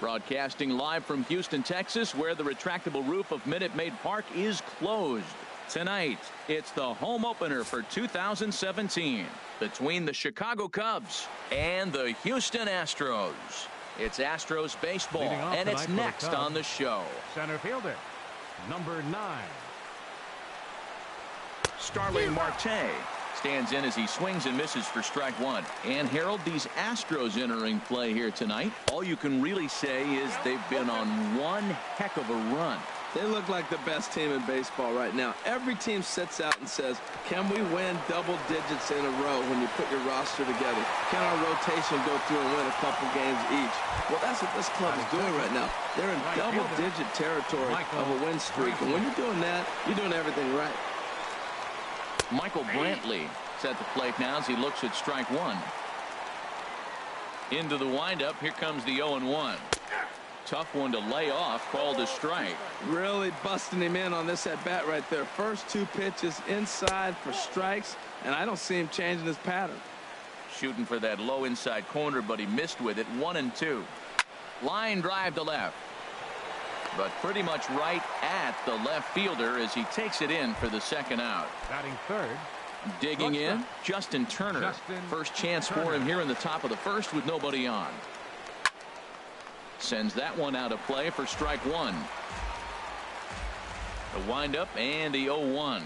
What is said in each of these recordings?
Broadcasting live from Houston, Texas, where the retractable roof of Minute Maid Park is closed. Tonight, it's the home opener for 2017 between the Chicago Cubs and the Houston Astros. It's Astros baseball, and it's next on the show. Center fielder, number 9. Starling Marte stands in as he swings and misses for strike one. And Harold, these Astros entering play here tonight, all you can really say is they've been on one heck of a run. They look like the best team in baseball right now. Every team sits out and says, can we win double digits in a row when you put your roster together? Can our rotation go through and win a couple games each? Well, that's what this club is doing right now. They're in double-digit territory of a win streak. And when you're doing that, you're doing everything right. Michael Brantley is at the plate now as he looks at strike one. Into the windup. Here comes the 0-1. Tough one to lay off, called a strike. Really busting him in on this at bat right there. First 2 pitches inside for strikes, and I don't see him changing his pattern. Shooting for that low inside corner, but he missed with it. 1-2. Line drive to left, but pretty much right at the left fielder as he takes it in for the second out. Batting third. Digging in, Justin Turner. First chance for him here in the top of the first with nobody on. Sends that one out of play for strike one. The windup and the 0-1.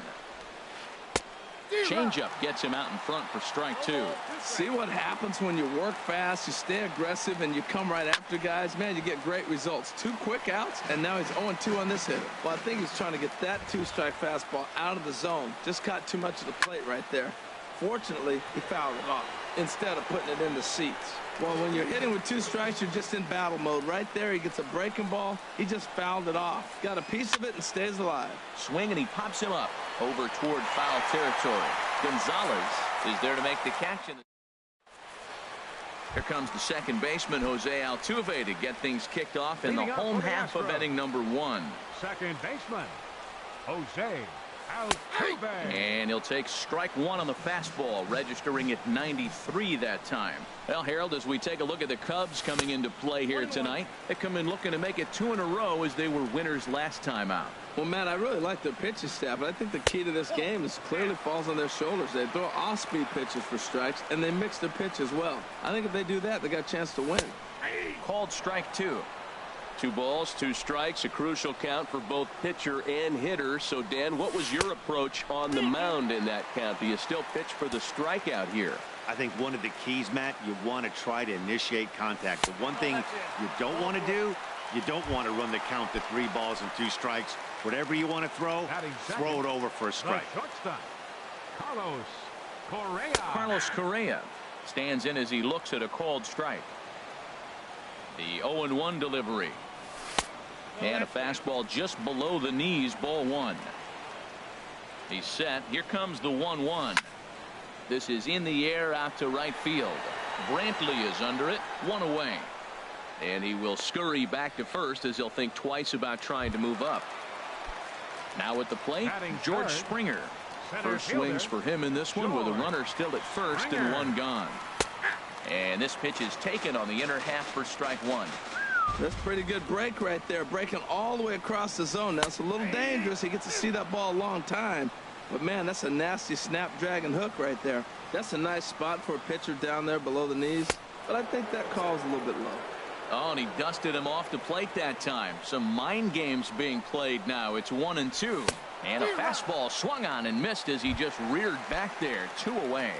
Changeup gets him out in front for strike two. See what happens when you work fast, you stay aggressive, and you come right after guys. Man, you get great results. 2 quick outs, and now he's 0-2 on this hitter. Well, I think he's trying to get that 2-strike fastball out of the zone. Just caught too much of the plate right there. Fortunately, he fouled it off instead of putting it in the seats. Well, when you're hitting with 2 strikes, you're just in battle mode. Right there, he gets a breaking ball. He just fouled it off. Got a piece of it and stays alive. Swing, and he pops him up over toward foul territory. Gonzalez is there to make the catch. Here comes the second baseman, Jose Altuve, to get things kicked off in the home half of inning number 1. Second baseman, Jose Altuve. And he'll take strike one on the fastball, registering at 93 that time. Well, Harold, as we take a look at the Cubs coming into play here tonight, they come in looking to make it 2 in a row as they were winners last time out. Well, Matt, I really like their pitching staff, but I think the key to this game is clearly falls on their shoulders. They throw off-speed pitches for strikes, and they mix their pitch as well. I think if they do that, they got a chance to win. Called strike 2. 2 balls, 2 strikes, a crucial count for both pitcher and hitter. So, Dan, what was your approach on the mound in that count? Do you still pitch for the strikeout here? I think one of the keys, Matt, you want to try to initiate contact. The one thing you don't want to do, you don't want to run the count to 3 balls and 2 strikes. Whatever you want to throw it over for a strike. Carlos Correa stands in as he looks at a called strike. The 0-1 delivery. And a fastball just below the knees, ball 1. He's set. Here comes the 1-1. This is in the air out to right field. Brantley is under it, 1 away. And he will scurry back to first as he'll think twice about trying to move up. Now at the plate, George Springer. First swings for him in this one with a runner still at first and 1 gone. And this pitch is taken on the inner half for strike 1. That's a pretty good break right there, breaking all the way across the zone. Now it's a little dangerous. He gets to see that ball a long time. But, man, that's a nasty snapdragon hook right there. That's a nice spot for a pitcher down there below the knees. But I think that call's a little bit low. Oh, and he dusted him off the plate that time. Some mind games being played now. It's 1-2. And a fastball swung on and missed as he just reared back there. 2 away.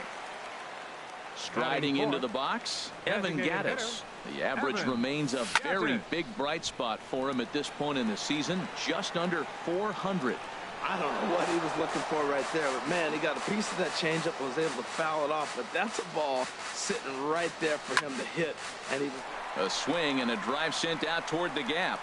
Striding into the box, Evan Gattis. The average remains a very big bright spot for him at this point in the season, just under 400. I don't know what he was looking for right there, but man, he got a piece of that changeup and was able to foul it off. But that's a ball sitting right there for him to hit, and he a swing and a drive sent out toward the gap,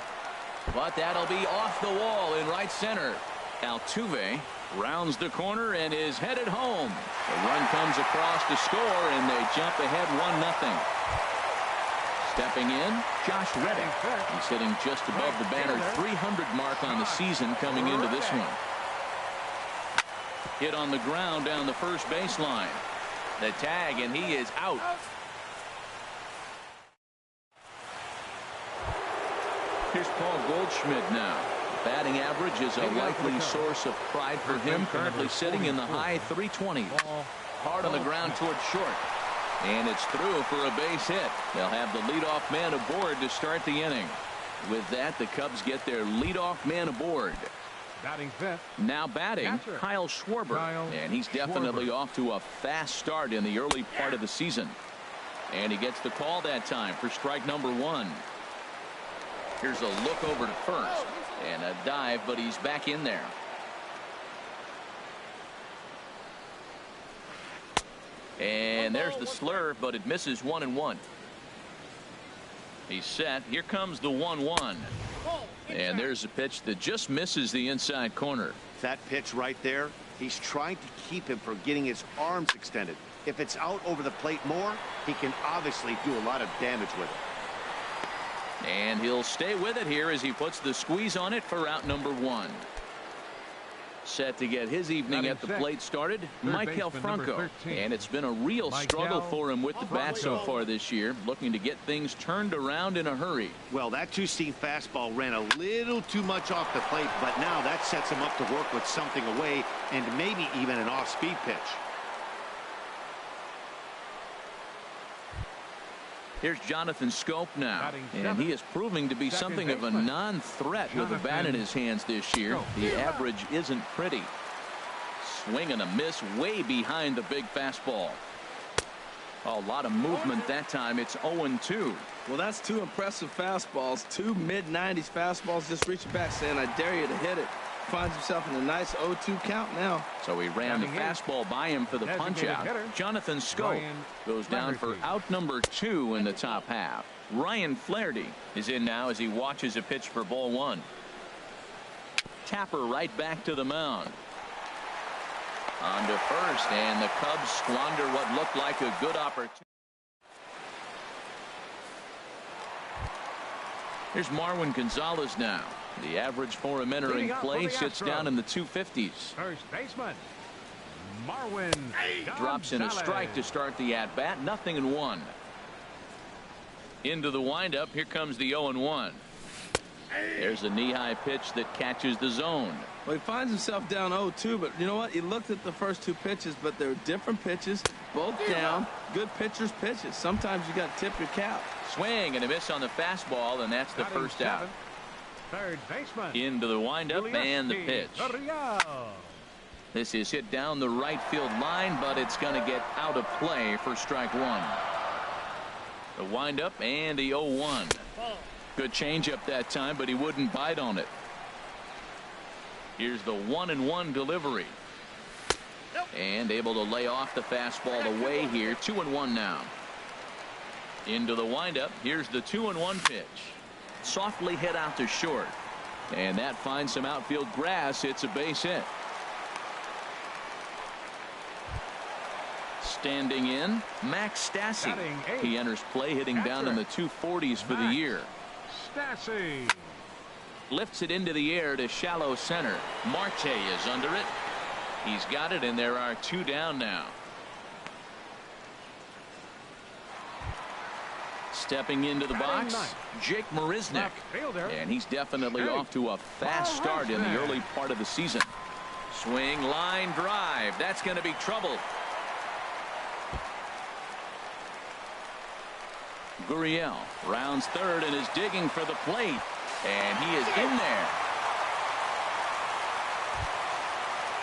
but that'll be off the wall in right center. Altuve rounds the corner and is headed home. The run comes across to score, and they jump ahead 1-0. Stepping in, Josh Reddick. He's hitting just above the banner 300 mark on the season coming into this one. Hit on the ground down the first baseline. The tag, and he is out. Here's Paul Goldschmidt now. Batting average is a likely source of pride for him, currently sitting in the high 320s. Hard on the ground towards short. And it's through for a base hit. They'll have the leadoff man aboard to start the inning. With that, the Cubs get their leadoff man aboard. Batting fifth. Now batting, Kyle Schwarber. And he's definitely off to a fast start in the early part of the season. And he gets the call that time for strike number 1. Here's a look over to first. And a dive, but he's back in there. And there's the slurve, but it misses 1-1. He's set. Here comes the 1-1. And there's a pitch that just misses the inside corner. That pitch right there, he's trying to keep him from getting his arms extended. If it's out over the plate more, he can obviously do a lot of damage with it. And he'll stay with it here as he puts the squeeze on it for out number 1. Set to get his evening at the plate started, Maikel Franco. And it's been a real struggle for him with the bat so far this year, looking to get things turned around in a hurry. Well, that two-seam fastball ran a little too much off the plate, but now that sets him up to work with something away and maybe even an off-speed pitch. Here's Jonathan Scope now, and he is proving to be something of a non-threat with the bat in his hands this year. The average isn't pretty. Swing and a miss way behind the big fastball. A lot of movement that time. It's 0-2. Well, that's 2 impressive fastballs. 2 mid-90s fastballs just reaching back saying, I dare you to hit it. Finds himself in a nice 0-2 count now. So he ran the fastball by him for the punch-out. Jonathan Scope goes down for out number 2 in the top half. Ryan Flaherty is in now as he watches a pitch for ball 1. Tapper right back to the mound. On to first, and the Cubs squander what looked like a good opportunity. Here's Marwin Gonzalez now. The average for him entering play sits down in the 250s. First baseman, Marwin Drops in a strike to start the at-bat. 0-1. Into the windup. Here comes the 0-1. There's a knee-high pitch that catches the zone. Well, he finds himself down 0-2, but you know what? He looked at the first 2 pitches, but they're different pitches, both down. Good pitchers' pitches. Sometimes you got to tip your cap. Swing and a miss on the fastball, and that's the first out. Third baseman. Into the windup and the pitch. This is hit down the right field line, but it's going to get out of play for strike 1. The windup and the 0-1. Good changeup that time, but he wouldn't bite on it. Here's the 1-1 delivery. And able to lay off the fastball away here. 2-1 now. Into the windup. Here's the 2-1 pitch. Softly hit out to short. And that finds some outfield grass. It's a base hit. Standing in, Max Stassi. He enters play hitting down in the 240s for the year. Stassi lifts it into the air to shallow center. Marte is under it. He's got it, and there are 2 down now. Stepping into the box, Jake Marisnick, and he's definitely off to a fast start in the early part of the season. Swing, line drive. That's going to be trouble. Gurriel rounds third and is digging for the plate, and he is in there.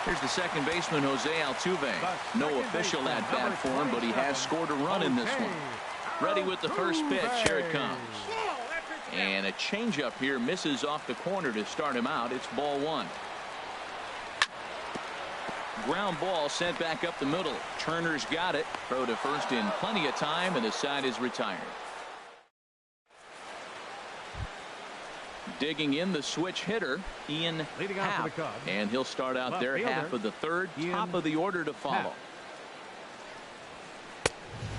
Here's the second baseman, Jose Altuve. No official at bat for him, but he has scored a run in this one. Ready with the first pitch. Here it comes. And a changeup here misses off the corner to start him out. It's ball 1. Ground ball sent back up the middle. Turner's got it. Throw to first in plenty of time, and the side is retired. Digging in the switch hitter, Ian Happ, and he'll start out their half of the third. Top of the order to follow.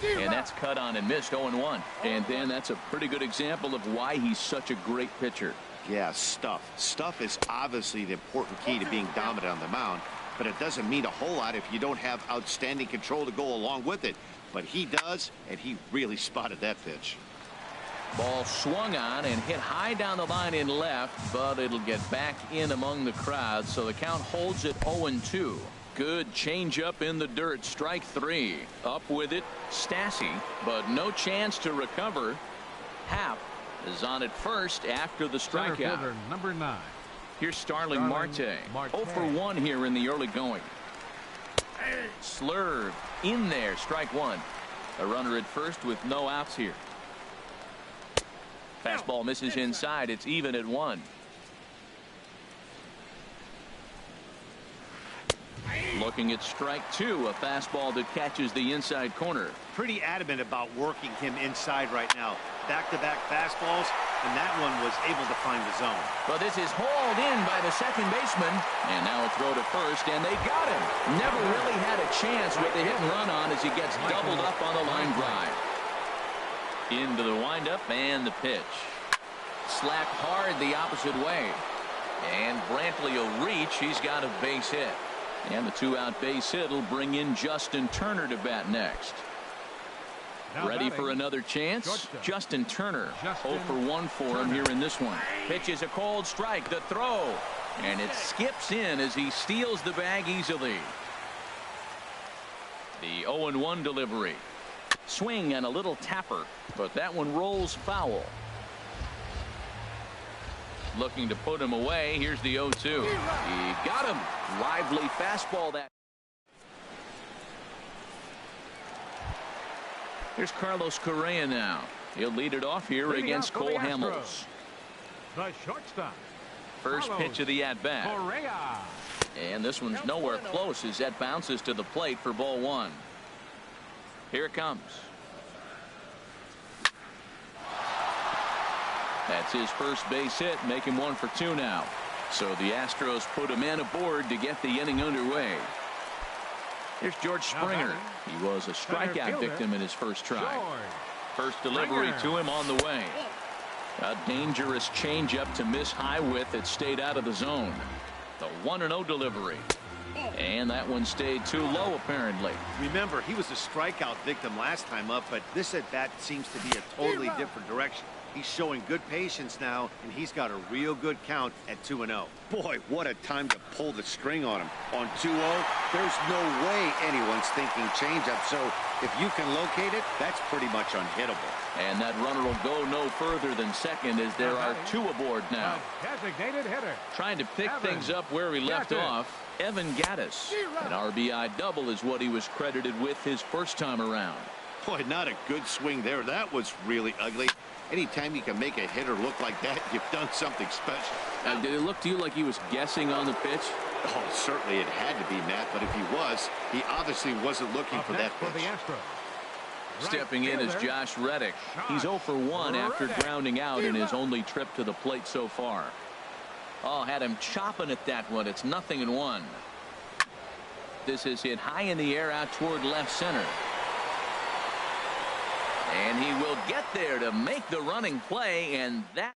And that's cut on and missed. 0-1. And then that's a pretty good example of why he's such a great pitcher. Yeah, stuff. Stuff is obviously the important key to being dominant on the mound, but it doesn't mean a whole lot if you don't have outstanding control to go along with it. But he does, and he really spotted that pitch. Ball swung on and hit high down the line in left, but it'll get back in among the crowd, so the count holds at 0-2. Good changeup in the dirt. Strike three. Up with it, Stassi, but no chance to recover. Happ is on at first after the Center strikeout. fielder, number 9. Here's Starling Marte. 0 for 1 here in the early going. Slurve in there. Strike one. A runner at first with no outs here. Fastball misses inside. It's even at 1. Looking at strike two. A fastball that catches the inside corner. Pretty adamant about working him inside right now. Back-to-back fastballs, and that one was able to find the zone. But this is hauled in by the second baseman, and now a throw to first, and they got him. Never really had a chance with the hit and run on as he gets doubled up on the line drive. Into the windup and the pitch. Slapped hard the opposite way, and Brantley will reach. He's got a base hit, and the 2-out base hit will bring in Justin Turner to bat next. Now ready batting, for another chance. shortstop. Justin Turner. Justin 0 for 1 for him here in this one. Pitches a cold strike. The throw, and it skips in as he steals the bag easily. The 0-1 delivery. Swing and a little tapper, but that one rolls foul. Looking to put him away. Here's the 0-2. He got him. Lively fastball. That. Here's Carlos Correa now. He'll lead it off here Leading against out for Cole the Hamels. Astros, the shortstop. First Carlos pitch of the at-bat. Correa. And this one's nowhere close as that bounces to the plate for ball one. Here it comes. That's his first base hit, make him 1 for 2 now. So the Astros put a man aboard to get the inning underway. Here's George Springer. He was a strikeout victim in his first try. First delivery to him on the way. A dangerous changeup to miss high with. It stayed out of the zone. The 1-0 delivery. And that one stayed too low, apparently. Remember, he was a strikeout victim last time up, but this at-bat seems to be a totally different direction. He's showing good patience now, and he's got a real good count at 2-0. Boy, what a time to pull the string on him. On 2-0, there's no way anyone's thinking changeup, so if you can locate it, that's pretty much unhittable. And that runner will go no further than second as there are 2 aboard now. Designated hitter. Trying to pick things up where he left off. Evan Gattis. An RBI double is what he was credited with his first time around. Boy, not a good swing there. That was really ugly. Anytime you can make a hitter look like that, you've done something special. Did it look to you like he was guessing on the pitch? Oh, certainly it had to be, Matt, but if he was, he obviously wasn't looking for that For the pitch. Astros. Stepping in is Josh Reddick. He's 0 for 1 after grounding out in his only trip to the plate so far. Oh, had him chopping at that one. It's 0-1. This is hit high in the air out toward left center. And he will get there to make the running play, and that.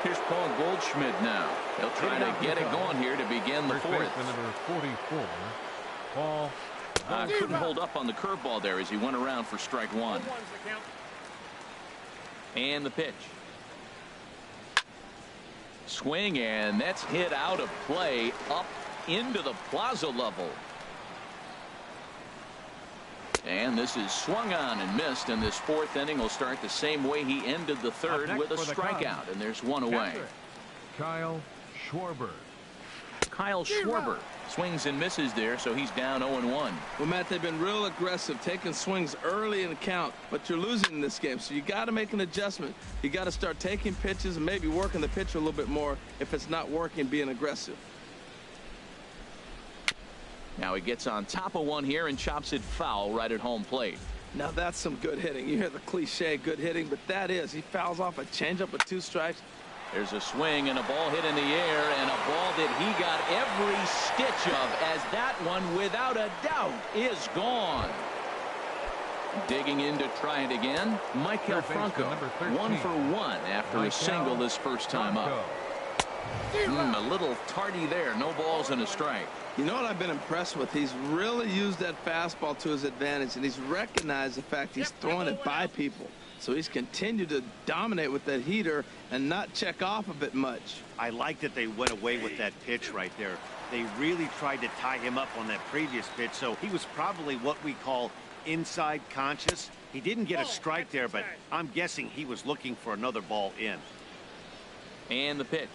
Here's Paul Goldschmidt now. He'll try to get it going here to begin the fourth. Number 44, Paul. Couldn't hold up on the curveball there as he went around for strike one. And the pitch. Swing, and that's hit out of play up into the plaza level. And this is swung on and missed, and this fourth inning will start the same way he ended the third with a strikeout, and there's one away. Kyle Schwarber. Kyle Schwarber swings and misses there, so he's down 0-1. Well, Matt, they've been real aggressive, taking swings early in the count, but you're losing in this game, so you got to make an adjustment. You got to start taking pitches and maybe working the pitcher a little bit more if it's not working, being aggressive. Now he gets on top of one here and chops it foul right at home plate. Now that's some good hitting. You hear the cliche good hitting, but that is. He fouls off a changeup with 2 strikes. There's a swing and a ball hit in the air, and a ball that he got every stitch of, as that one, without a doubt, is gone. Digging in to try it again, Michael Franco. 1 for 1 after a single this first time up. A little tardy there. No balls and a strike. You know what I've been impressed with? He's really used that fastball to his advantage, and he's recognized the fact he's throwing it by people. So he's continued to dominate with that heater and not check off a bit much. I like that they went away with that pitch right there. They really tried to tie him up on that previous pitch, so he was probably what we call inside conscious. He didn't get a strike there, but I'm guessing he was looking for another ball in. And the pitch.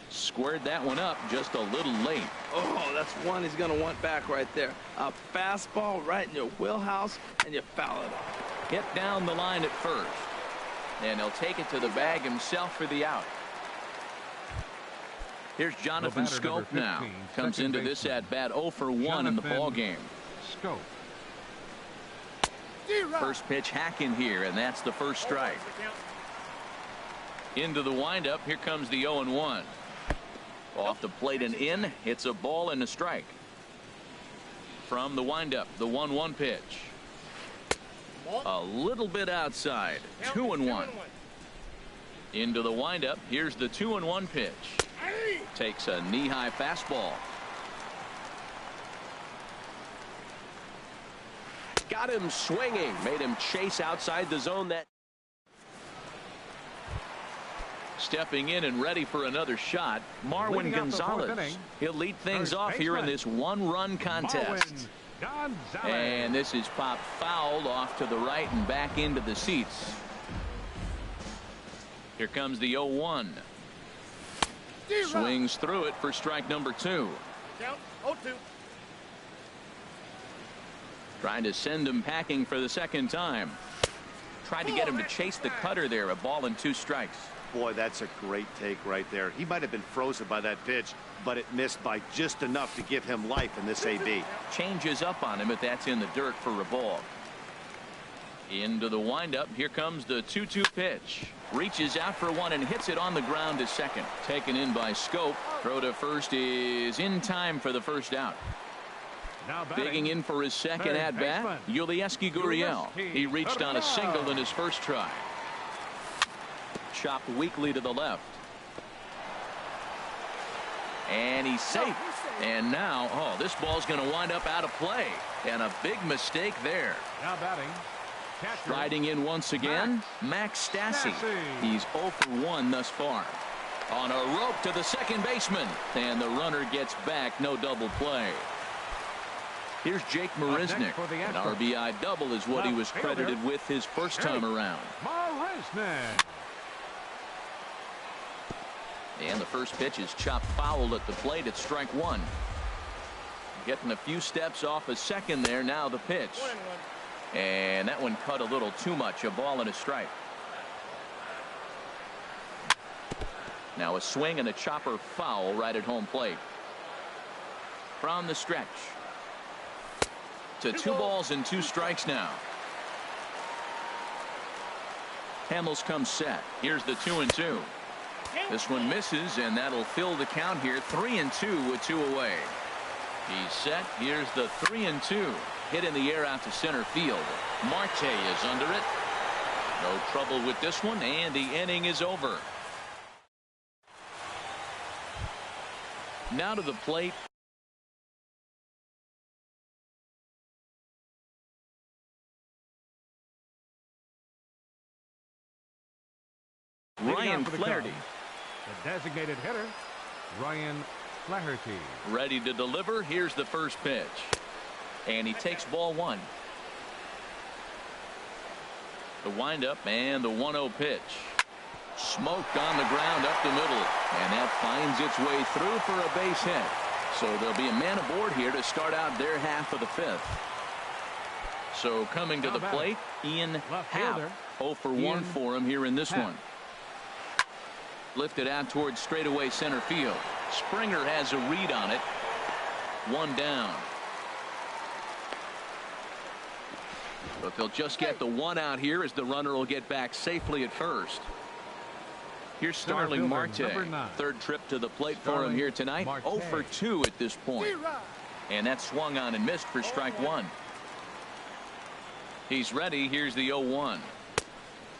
Squared that one up just a little late. Oh, that's one he's going to want back right there. A fastball right in your wheelhouse, and you foul it off. Hit down the line at first. And he'll take it to the bag himself for the out. Here's Jonathan Schoop now. Comes into this at bat 0 for 1 in the ball game. Schoop. First pitch hacking here, and that's the first strike. Into the windup. Here comes the 0-1. Off the plate and in. It's a ball and a strike. From the windup, the 1-1 pitch. A little bit outside. 2-1. Into the windup. Here's the 2-1 pitch. Takes a knee-high fastball. Got him swinging. Made him chase outside the zone. That stepping in and ready for another shot, Marwin Gonzalez. He'll lead things off here in this one-run contest. And this is popped foul off to the right and back into the seats. Here comes the 0-1. Swings through it for strike number 2. Count 0-2. Trying to send him packing for the second time. Tried to get him to chase the cutter there. A ball and 2 strikes. Boy, that's a great take right there. He might have been frozen by that pitch, but it missed by just enough to give him life in this AB. Changes up on him, but that's in the dirt for a ball. Into the windup. Here comes the 2-2 pitch. Reaches out for one and hits it on the ground to second. Taken in by Schoop. Throw to first is in time for the first out. Digging in for his second at bat, Yulieski Gurriel. He reached on a single in his first try. Chopped weakly to the left. And he's safe. And now, oh, this ball's going to wind up out of play. And a big mistake there. Now batting. Riding in once again, Max Stassi. He's 0 for 1 thus far. On a rope to the second baseman. And the runner gets back. No double play. Here's Jake Marisnick. An RBI double is what he was credited with his first time around. And the first pitch is chopped foul at the plate at strike 1. Getting a few steps off a second there. Now the pitch. And that one cut a little too much. A ball and a strike. Now a swing and a chopper foul right at home plate. From the stretch. To 2 balls and 2 strikes now. Hamels comes set. Here's the 2-2. This one misses, and that'll fill the count here. 3-2 with 2 away. He's set. Here's the 3-2. Hit in the air out to center field. Marte is under it. No trouble with this one, and the inning is over. Now to the plate. Ryan Flaherty. The designated hitter, Ryan Flaherty. Ready to deliver. Here's the first pitch. And he takes ball 1. The windup and the 1-0 pitch. Smoked on the ground up the middle. And that finds its way through for a base hit. So there'll be a man aboard here to start out their half of the 5th. So coming to the plate, Ian Happ. 0 for 1 for him here in this one. Lifted out towards straightaway center field. Springer has a read on it. 1 down. But they'll just get the 1 out here as the runner will get back safely at first. Here's Starling Marte. 3rd trip to the plate for him here tonight. 0 for 2 at this point. And that swung on and missed for strike 1. He's ready. Here's the 0-1.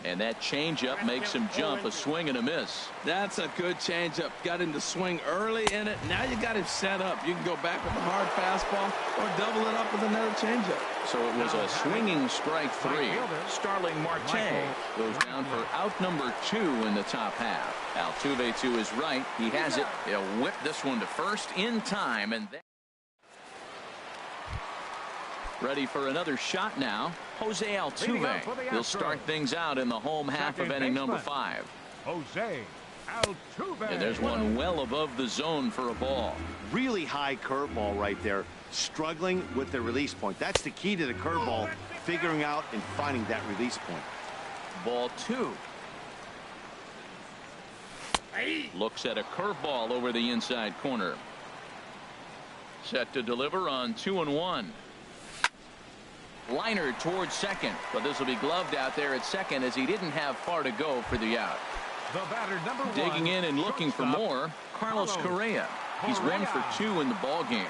And that changeup makes him jump. A swing and a miss. That's a good changeup. Got him to swing early in it. Now you got him set up. You can go back with a hard fastball or double it up with another changeup. So it was a swinging strike three. Starling Marte goes down for out number 2 in the top half. Altuve to his right. He has it. He'll whip this one to first in time. And ready for another shot now. Jose Altuve. He'll start things out in the home half of inning number 5. Jose Altuve. And there's one well above the zone for a ball. Really high curveball right there. Struggling with the release point. That's the key to the curveball, figuring out and finding that release point. Ball 2. Looks at a curveball over the inside corner. Set to deliver on 2-1. Liner towards second, but this will be gloved out there at second as he didn't have far to go for the out. The batter, number 1. Digging in and looking for more, Carlos Correa. He's 1 for 2 in the ball game.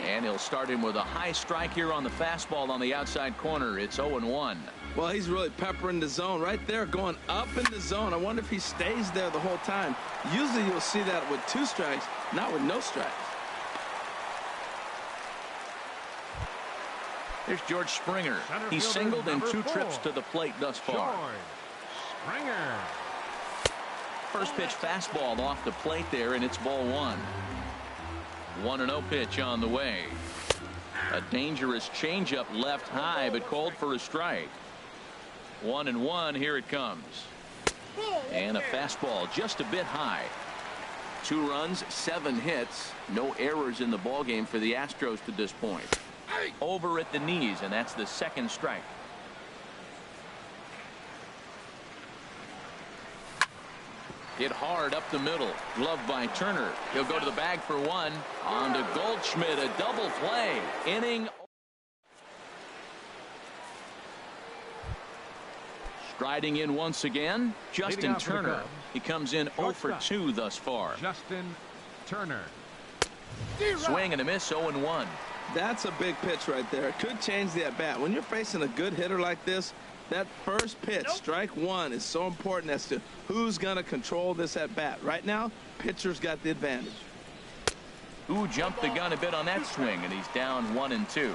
And he'll start him with a high strike here on the fastball on the outside corner. It's 0-1. Well, he's really peppering the zone right there, going up in the zone. I wonder if he stays there the whole time. Usually you'll see that with 2 strikes, not with no strikes. There's George Springer. He's singled in 2 trips to the plate thus far. Springer. First pitch fastball off the plate there, and it's ball 1. 1-0 pitch on the way. A dangerous changeup left high, but called for a strike. 1-1. Here it comes. And a fastball just a bit high. 2 runs, 7 hits. No errors in the ballgame for the Astros to this point. Over at the knees, and that's the 2nd strike. Hit hard up the middle. Gloved by Turner. He'll go to the bag for 1. On to Goldschmidt. A double play. Inning. Striding in once again, Justin Turner. He comes in 0 for 2 thus far. Justin Turner. Swing and a miss. 0-1. That's a big pitch right there. It could change the at bat. When you're facing a good hitter like this, that first pitch, strike 1, is so important as to who's going to control this at bat. Right now, pitcher's got the advantage. Who jumped the gun a bit on that swing, and he's down 1-2.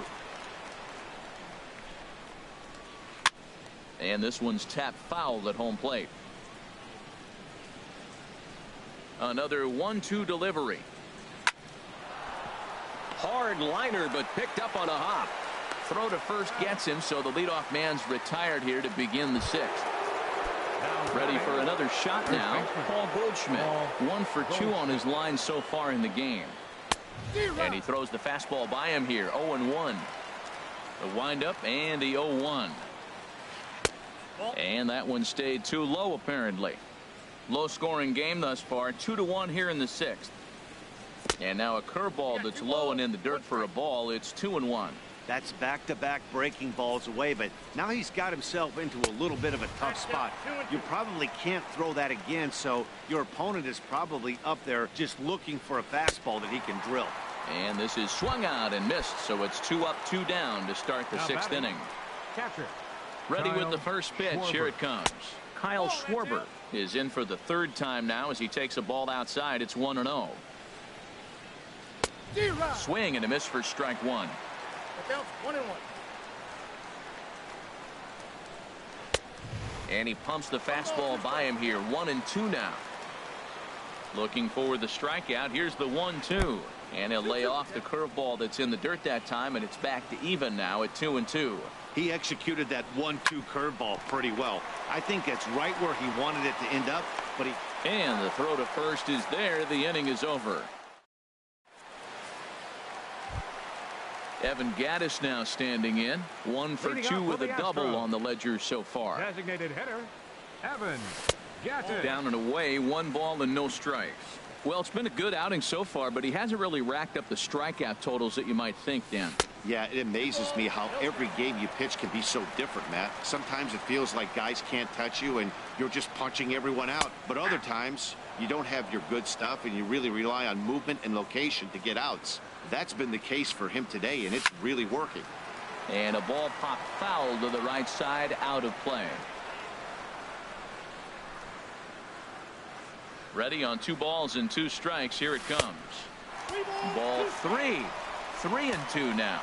And this one's tapped foul at home plate. Another 1-2 delivery. Hard liner, but picked up on a hop. Throw to first gets him, so the leadoff man's retired here to begin the 6th. Ready for another shot now. Paul Goldschmidt. 1 for 2 on his line so far in the game. And he throws the fastball by him here. 0-1. The windup and the 0-1. And that one stayed too low apparently. Low scoring game thus far. 2-1 here in the 6th. And now a curveball that's low and in the dirt for a ball. It's 2-1. That's back-to-back breaking balls away, but now he's got himself into a little bit of a tough spot. You probably can't throw that again, so your opponent is probably up there just looking for a fastball that he can drill. And this is swung out and missed, so it's 2 up, 2 down to start the 6th inning. Catcher. Ready with the first pitch. Here it comes. Kyle Schwarber is in for the 3rd time now as he takes a ball outside. It's 1-0. Swing and a miss for strike 1. And he pumps the fastball by him here. 1-2 now. Looking for the strikeout. Here's the 1-2. And he'll lay off the curveball that's in the dirt that time, and it's back to even now at 2-2. He executed that 1-2 curveball pretty well. I think that's right where he wanted it to end up, but he... And the throw to first is there. The inning is over. Evan Gattis now standing in. 1 for 2 with a double on the ledger so far. Designated hitter, Evan Gattis. Down and away, 1 ball and no strikes. Well, it's been a good outing so far, but he hasn't really racked up the strikeout totals that you might think, Dan. Yeah, it amazes me how every game you pitch can be so different, Matt. Sometimes it feels like guys can't touch you and you're just punching everyone out. But other times you don't have your good stuff and you really rely on movement and location to get outs. That's been the case for him today, and it's really working. And a ball popped foul to the right side, out of play. Ready on 2 balls and 2 strikes. Here it comes. Ball 3. 3-2 now.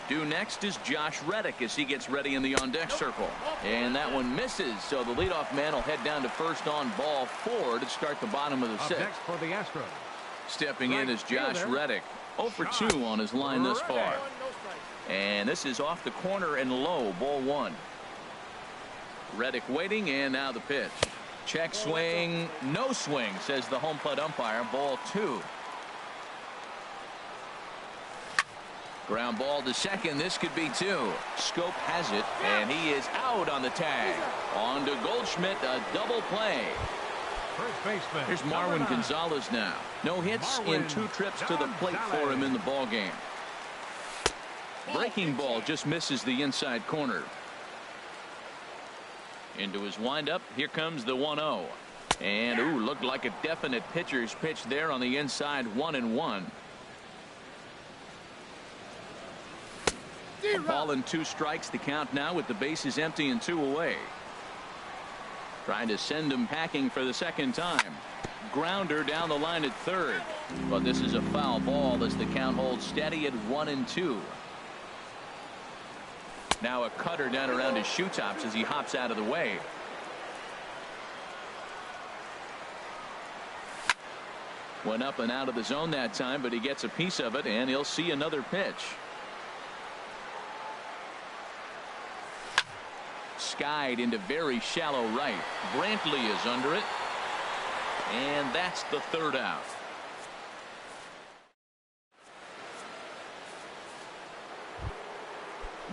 Due next is Josh Reddick as he gets ready in the on-deck circle. And that one misses, so the leadoff man will head down to first on ball 4 to start the bottom of the 6th. Next for the Astros. Stepping in is Josh Reddick. 0 for 2 on his line thus far. And this is off the corner and low, ball 1. Reddick waiting, and now the pitch. Check swing, no swing, says the home plate umpire, ball 2. Ground ball to second. This could be 2. Scope has it, and he is out on the tag. On to Goldschmidt, a double play. First baseman. Here's Marwin Gonzalez now. No hits in 2 trips to the plate for him in the ball game. Breaking ball just misses the inside corner. Into his windup. Here comes the 1-0. And ooh, looked like a definite pitcher's pitch there on the inside. 1-1. A ball and 2 strikes. The count now with the bases empty and 2 away. Trying to send him packing for the second time. Grounder down the line at third. But this is a foul ball as the count holds steady at 1-2. Now a cutter down around his shoe tops as he hops out of the way. Went up and out of the zone that time, but he gets a piece of it, and he'll see another pitch. Skied into very shallow right. Brantley is under it. And that's the 3rd out.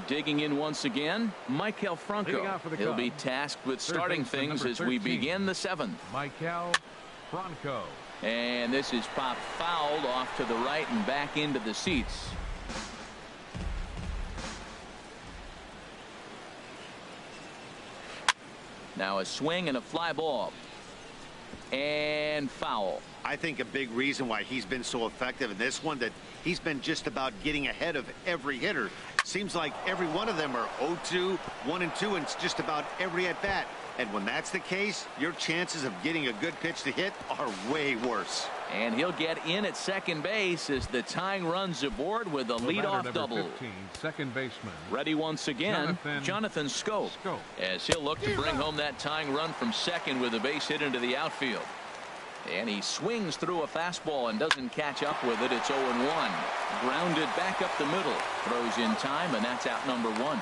Digging in once again, Maikel Franco. He'll be tasked with starting things as we begin the 7th. Maikel Franco. And this is popped fouled off to the right and back into the seats. Now a swing and a fly ball. And foul. I think a big reason why he's been so effective in this one, that he's been just about getting ahead of every hitter. Seems like every one of them are 0-2, 1-2, and it's just about every at bat. And when that's the case, your chances of getting a good pitch to hit are way worse. And he'll get in at second base as the tying run's aboard with a leadoff double. 15, second baseman. Ready once again, Jonathan Schoop, as he'll look to bring home that tying run from second with a base hit into the outfield. And he swings through a fastball and doesn't catch up with it. It's 0-1. Grounded back up the middle. Throws in time, and that's out number 1.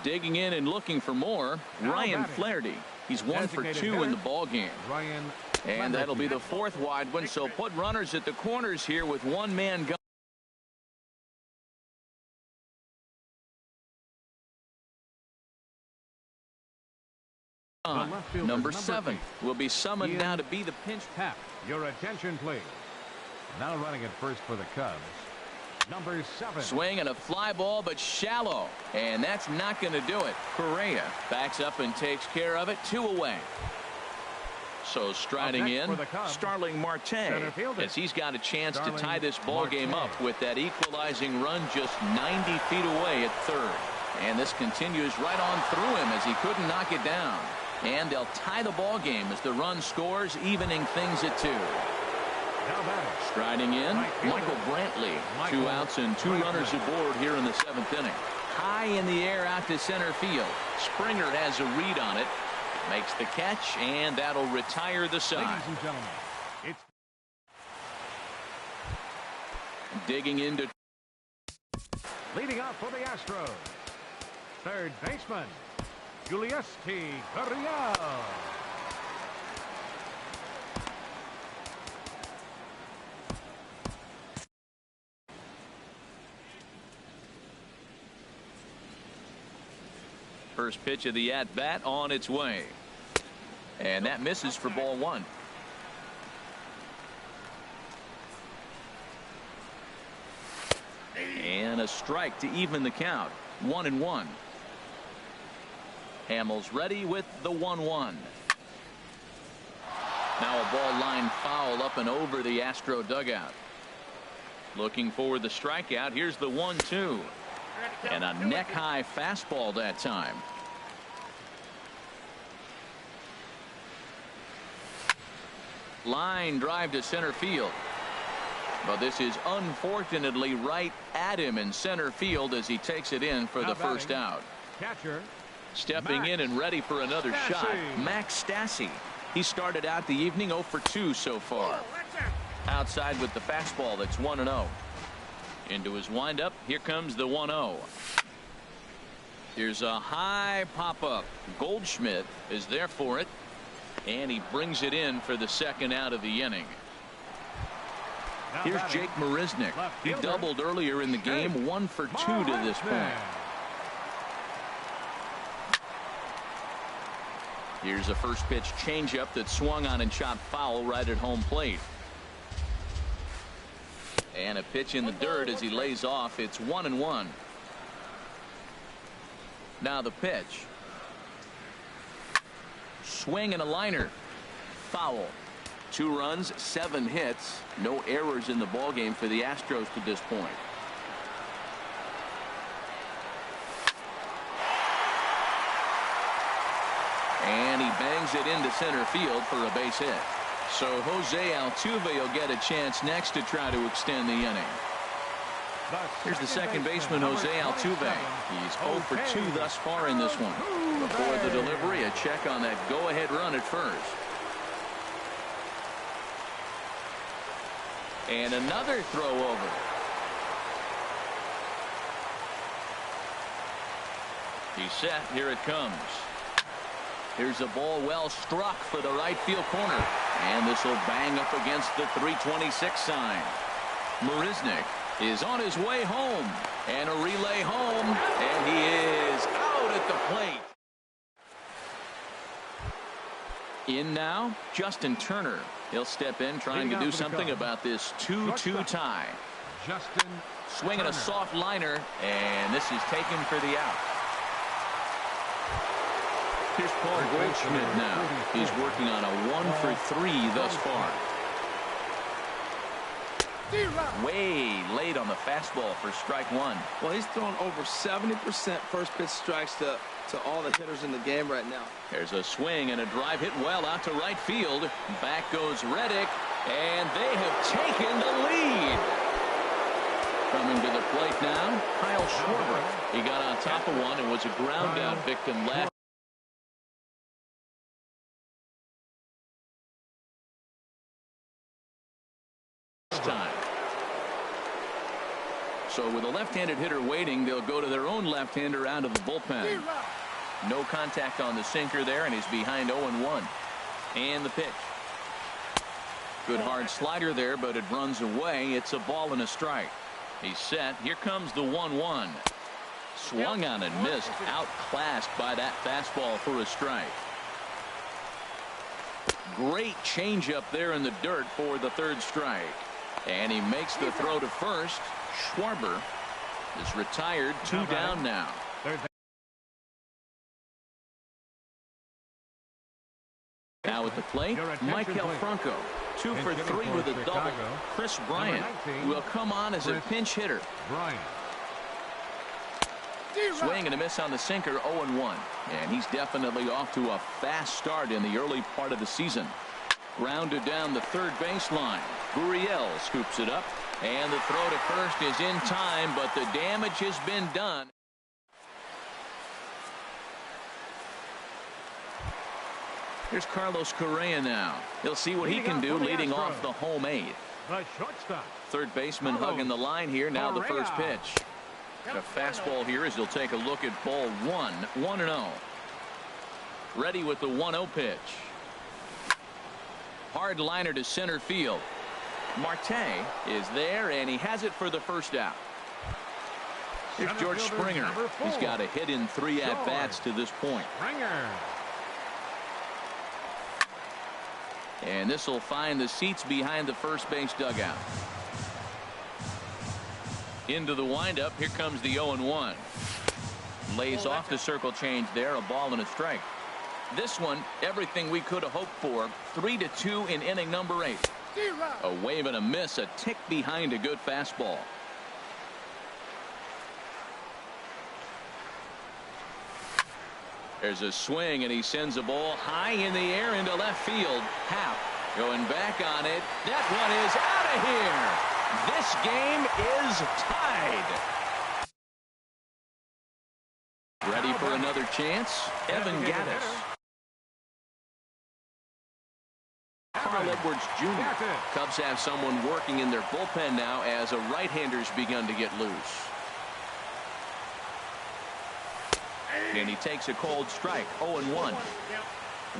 Digging in and looking for more, Ryan Flaherty. He's 1 for 2 in the ball game. And that'll be the 4th wide one. So put runners at the corners here with 1 man gone. Number 7 will be summoned now to be the pinch. Tap. Your attention, please. Now running at first for the Cubs. Number 7. Swing and a fly ball, but shallow. And that's not going to do it. Correa backs up and takes care of it. 2 away. So striding in, Starling Marte, as he's got a chance to tie this ball game up with that equalizing run just 90 feet away at third. And this continues right on through him as he couldn't knock it down. And they'll tie the ball game as the run scores, evening things at 2. Striding in, Michael Brantley. 2 outs and 2 runners aboard here in the 7th inning. High in the air out to center field. Springer has a read on it. Makes the catch, and that'll retire the side. Ladies and gentlemen, it's digging into. Leading off for the Astros, third baseman, Julius Gurriel. First pitch of the at-bat on its way. And that misses for ball 1. And a strike to even the count. 1-1. Hamels ready with the 1-1. Now a ball line foul up and over the Astro dugout. Looking for the strikeout. Here's the 1-2. And a neck-high fastball that time. Line drive to center field. But this is unfortunately right at him in center field as he takes it in for the first out. Catcher. Stepping in and ready for another shot, Max Stassi. He started out the evening 0 for 2 so far. Outside with the fastball, that's 1-0. Into his windup, here comes the 1-0. Here's a high pop-up. Goldschmidt is there for it, and he brings it in for the second out of the inning. Here's Jake Marisnick. He doubled earlier in the game, 1 for 2 to this point. Here's a first pitch changeup that swung on and chopped foul right at home plate. And a pitch in the dirt as he lays off. It's 1-1. Now the pitch. Swing and a liner. Foul. 2 runs, 7 hits. No errors in the ballgame for the Astros to this point. And he bangs it into center field for a base hit. So Jose Altuve will get a chance next to try to extend the inning. Here's the second baseman, Jose Altuve. He's 0 for 2 thus far in this one. Before the delivery, a check on that go-ahead run at first. And another throw over. He's set. Here it comes. Here's a ball well struck for the right field corner. And this will bang up against the 326 sign. Marisnick is on his way home. And a relay home. And he is out at the plate. In now, Justin Turner. He'll step in trying to do something about this 2-2 tie. Justin swinging a soft liner, and this is taken for the out. Here's Paul Goldschmidt now. He's working on a 1 for 3 thus far. Way late on the fastball for strike 1. Well, he's thrown over 70% first pitch strikes to all the hitters in the game right now. There's a swing and a drive hit well out to right field. Back goes Reddick, and they have taken the lead. Coming to the plate now, Kyle Schwarber. He got on top of one and was a ground out victim last time. So with a left-handed hitter waiting, they'll go to their own left-hander out of the bullpen. No contact on the sinker there, and he's behind 0-1. And the pitch. Good hard slider there, but it runs away. It's a ball and a strike. He's set. Here comes the 1-1. Swung on and missed. Outclassed by that fastball for a strike. Great changeup there in the dirt for the third strike. And he makes the throw to first. Schwarber is retired. 2 down now. Now at the plate, Michael Franco. 2 for 3 with a double. Chris Bryant will come on as a pinch hitter. Swing and a miss on the sinker, 0-1. And he's definitely off to a fast start in the early part of the season. Grounded down the third baseline. Gurriel scoops it up. And the throw to first is in time, but the damage has been done. Here's Carlos Correa now. He'll see what he can do leading off the home 8. Third baseman hugging the line here. Now the first pitch. A fastball here as he'll take a look at ball 1. 1-0. Ready with the 1-0 pitch. Hard liner to center field. Marte is there, and he has it for the first out. Here's George Springer. He's got a hit in 3 at-bats to this point. And this will find the seats behind the first base dugout. Into the windup. Here comes the 0-1. Lays off the circle change there. A ball and a strike. This one, everything we could have hoped for. 3-2 in inning number 8. A wave and a miss, a tick behind a good fastball. There's a swing, and he sends a ball high in the air into left field. Happ going back on it. That one is out of here. This game is tied. Ready for another chance? Evan Gattis. Carl Edwards Jr. Cubs have someone working in their bullpen now as a right-hander's begun to get loose. And he takes a cold strike. 0-1.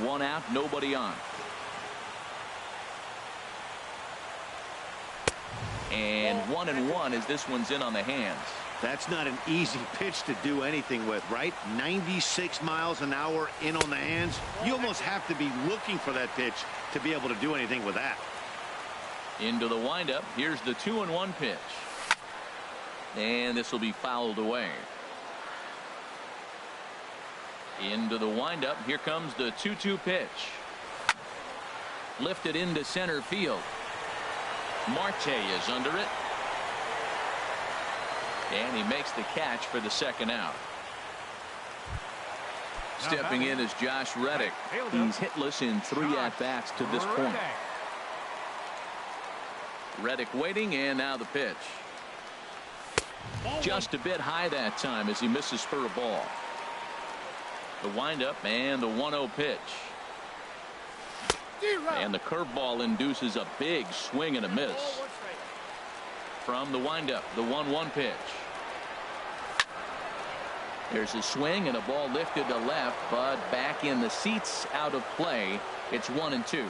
One out, nobody on. And 1-1 as this one's in on the hands. That's not an easy pitch to do anything with, right? 96 miles an hour in on the hands. You almost have to be looking for that pitch to be able to do anything with that. Into the windup. Here's the 2-1 pitch. And this will be fouled away. Into the windup. Here comes the 2-2 pitch. Lifted into center field. Marte is under it. And he makes the catch for the second out. Stepping in is Josh Reddick. He's hitless in 3 at-bats to this point. Reddick waiting, and now the pitch. Just a bit high that time as he misses for a ball. The windup and the 1-0 pitch. And the curveball induces a big swing and a miss. From the windup, the 1-1 pitch. There's a swing and a ball lifted to left, but back in the seats, out of play. It's 1-2.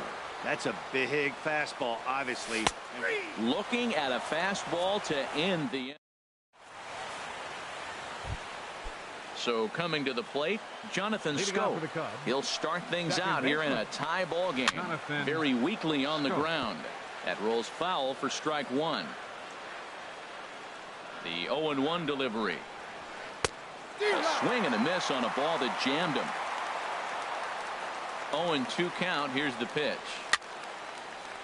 That's a big fastball, obviously. Looking at a fastball to end the inning. So coming to the plate, Jonathan Scope. He'll start things out here in a tie ball game. Very weakly on the ground. That rolls foul for strike one. The 0-1 delivery. A swing and a miss on a ball that jammed him. 0-2 count. Here's the pitch.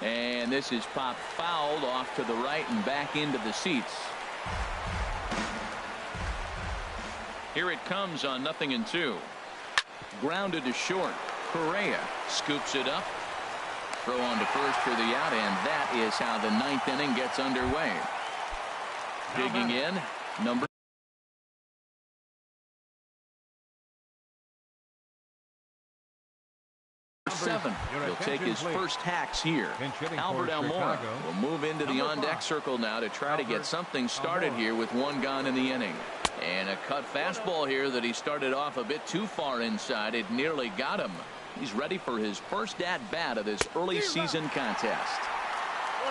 And this is popped fouled off to the right and back into the seats. Here it comes on 0-2. Grounded to short. Correa scoops it up. Throw on to first for the out, and that is how the 9th inning gets underway. Digging in, number 7. He'll take his first hacks here. Albert Almora will move into the on-deck circle now to try to get something started here with one gone in the inning. And a cut fastball here that he started off a bit too far inside. It nearly got him. He's ready for his first at-bat of this early season contest.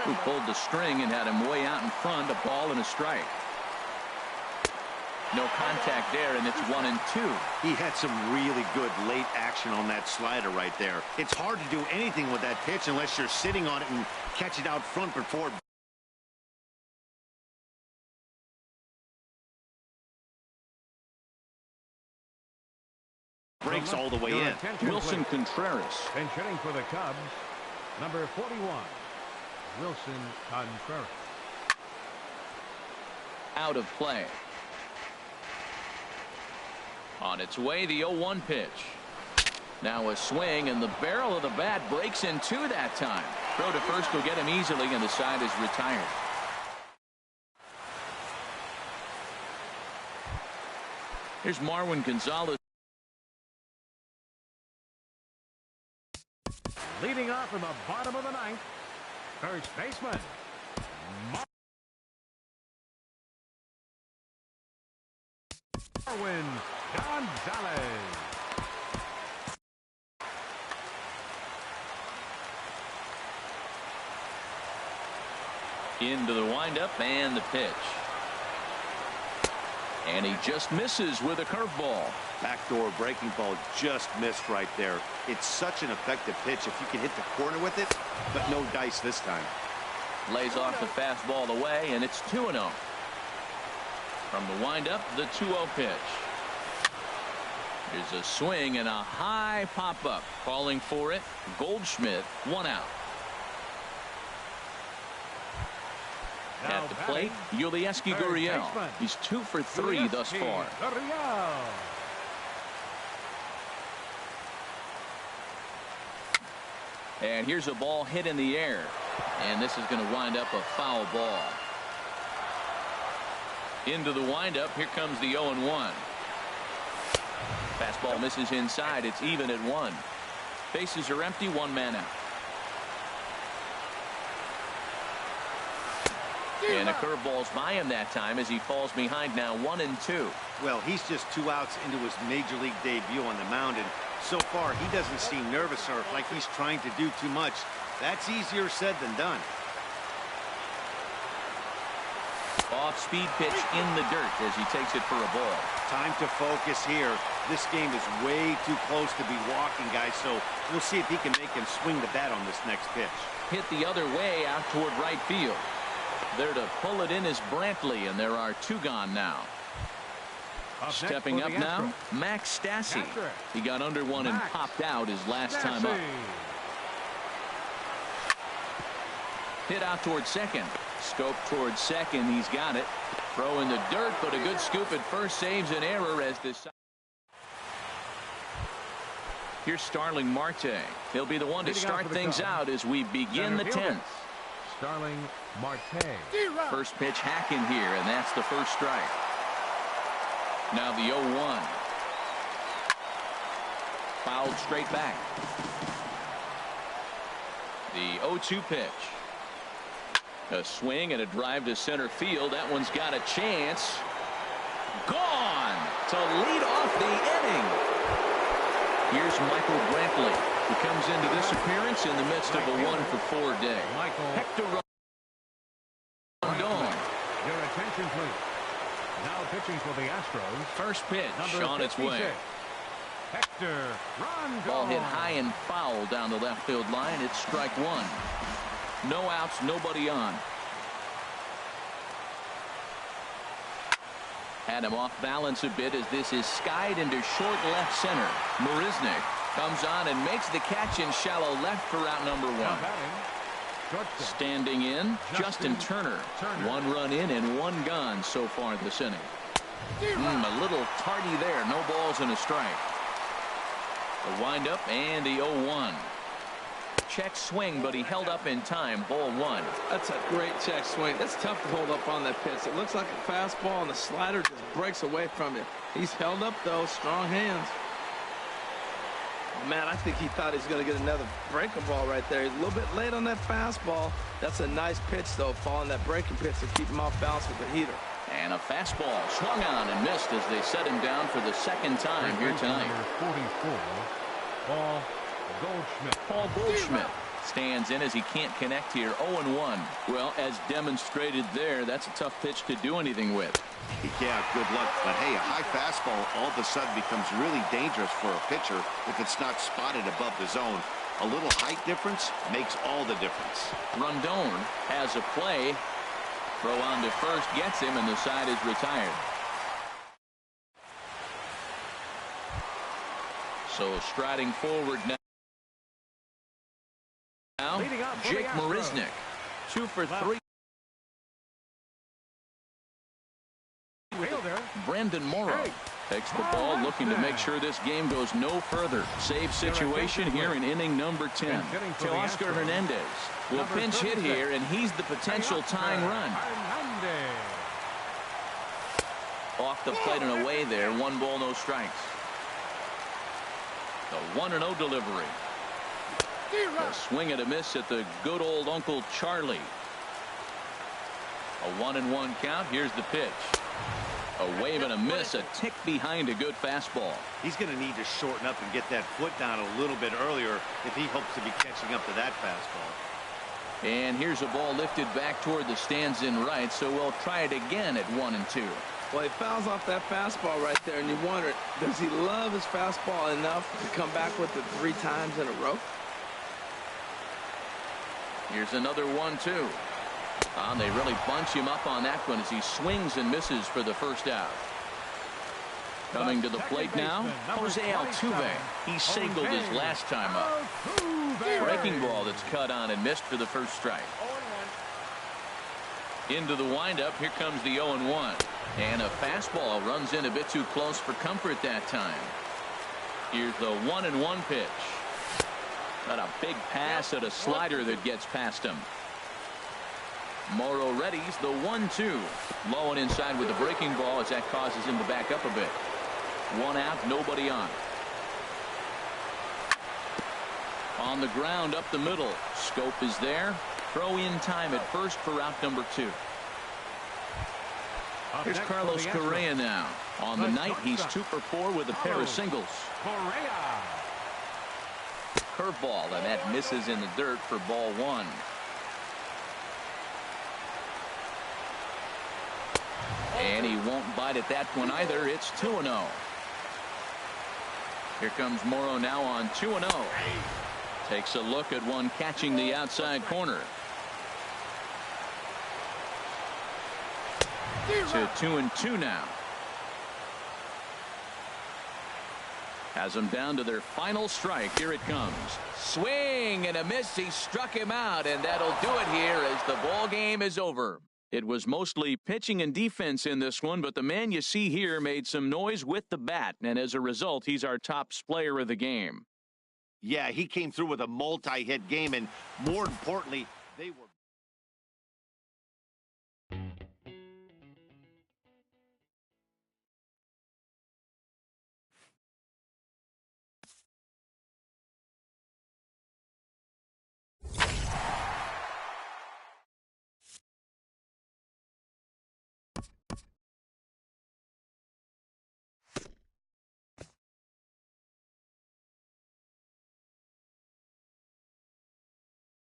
Who pulled the string and had him way out in front, a ball and a strike. No contact there, and it's 1-2. He had some really good late action on that slider right there. It's hard to do anything with that pitch unless you're sitting on it and catch it out front before it breaks all the way in. Wilson Contreras. Pinch hitting for the Cubs, number 41, Wilson Contreras. Out of play. On its way, the 0-1 pitch. Now a swing, and the barrel of the bat breaks in two that time. Throw to first will get him easily, and the side is retired. Here's Marwin Gonzalez. Leading off in the bottom of the 9th, first baseman Marwin Gonzalez. Into the windup and the pitch. And he just misses with a curveball. Backdoor breaking ball just missed right there. It's such an effective pitch if you can hit the corner with it, but no dice this time. Lays off the fastball away, and it's 2-0. From the windup, the 2-0 pitch. There's a swing and a high pop-up. Calling for it, Goldschmidt, one out. At the plate, Yulieski Gurriel. He's 2 for 3 thus far. And here's a ball hit in the air. And this is going to wind up a foul ball. Into the windup. Here comes the 0-1. Fastball misses inside. It's even at 1. Bases are empty. 1 man out. And a curveball's by him that time as he falls behind now 1-2. Well, he's just 2 outs into his major league debut on the mound, and so far he doesn't seem nervous or like he's trying to do too much. That's easier said than done. Off-speed pitch in the dirt as he takes it for a ball. Time to focus here. This game is way too close to be walking, guys, so we'll see if he can make him swing the bat on this next pitch. Hit the other way out toward right field. There to pull it in is Brantley, and there are 2 gone now. Stepping up now, Max Stassi. He got under one and popped out his last time up. Hit out toward second. Scope towards second. He's got it. Throw in the dirt, but a good scoop at first saves an error as this. Here's Starling Marte. He'll be the one to start things out as we begin the 10th. Starling Marte. First pitch hack in here, and that's the first strike. Now the 0-1. Fouled straight back. The 0-2 pitch. A swing and a drive to center field. That one's got a chance. Gone to lead off the inning. Here's Michael Brantley, who comes into this appearance in the midst of a 1-for-4 day. Hector Rondon. Your attention, please. Now pitching for the Astros. First pitch on its way. Hector Rondon. Ball hit high and foul down the left field line. It's strike 1. No outs, nobody on. Had him off balance a bit as this is skied into short left center. Marisnick comes on and makes the catch in shallow left for out number 1. Standing in, Justin Turner. 1 run in and 1 gone so far this inning. A little tardy there. No balls and a strike. The windup and the 0-1. Check swing, but he held up in time. Ball 1. That's a great check swing. That's tough to hold up on that pitch. It looks like a fastball, and the slider just breaks away from you. He's held up, though. Strong hands. Oh, man, I think he thought he was going to get another breaking ball right there. He's a little bit late on that fastball. That's a nice pitch, though, following that breaking pitch to keep him off balance with the heater. And a fastball swung on and missed as they set him down for the second time here tonight. Number 44, Paul Goldschmidt stands in as he can't connect here. 0-1. Well, as demonstrated there, that's a tough pitch to do anything with. Yeah, good luck. But hey, a high fastball all of a sudden becomes really dangerous for a pitcher if it's not spotted above the zone. A little height difference makes all the difference. Rondon has a play. Throw on to first gets him, and the side is retired. So striding forward now. Jake Marisnick, 2 for 3. Brandon Morrow takes the ball, looking to make sure this game goes no further. Save situation here in inning number 10. Teoscar Hernandez will pinch hit here, and he's the potential tying run. Off the plate and away there. 1 ball, no strikes. The 1-0 delivery. A swing and a miss at the good old Uncle Charlie. A 1-1 count. Here's the pitch. A wave and a miss, a tick behind a good fastball. He's going to need to shorten up and get that foot down a little bit earlier if he hopes to be catching up to that fastball. And here's a ball lifted back toward the stands in right, so we'll try it again at 1-2. Well, he fouls off that fastball right there, and you wonder, does he love his fastball enough to come back with it 3 times in a row? Here's another 1-2. And they really bunch him up on that one as he swings and misses for the first out. Coming to the plate now, Jose Altuve. He singled his last time up. Breaking ball that's cut on and missed for the first strike. Into the windup. Here comes the 0-1. And a fastball runs in a bit too close for comfort that time. Here's the 1-1 pitch. Got a big pass at a slider that gets past him. Morrow readies the 1-2. Low and inside with the breaking ball as that causes him to back up a bit. 1 out, nobody on. On the ground up the middle. Scope is there. Throw in time at first for out number 2. Here's Carlos Correa now. On the night, he's 2 for 4 with a pair of singles. Curveball, and that misses in the dirt for ball 1. And he won't bite at that one either. It's 2-0. Here comes Morrow now on 2-0. Takes a look at one catching the outside corner. To 2-2 now. Has them down to their final strike. Here it comes. Swing and a miss. He struck him out, and that'll do it here as the ball game is over. It was mostly pitching and defense in this one, but the man you see here made some noise with the bat, and as a result, he's our top player of the game. Yeah, he came through with a multi-hit game, and more importantly, they were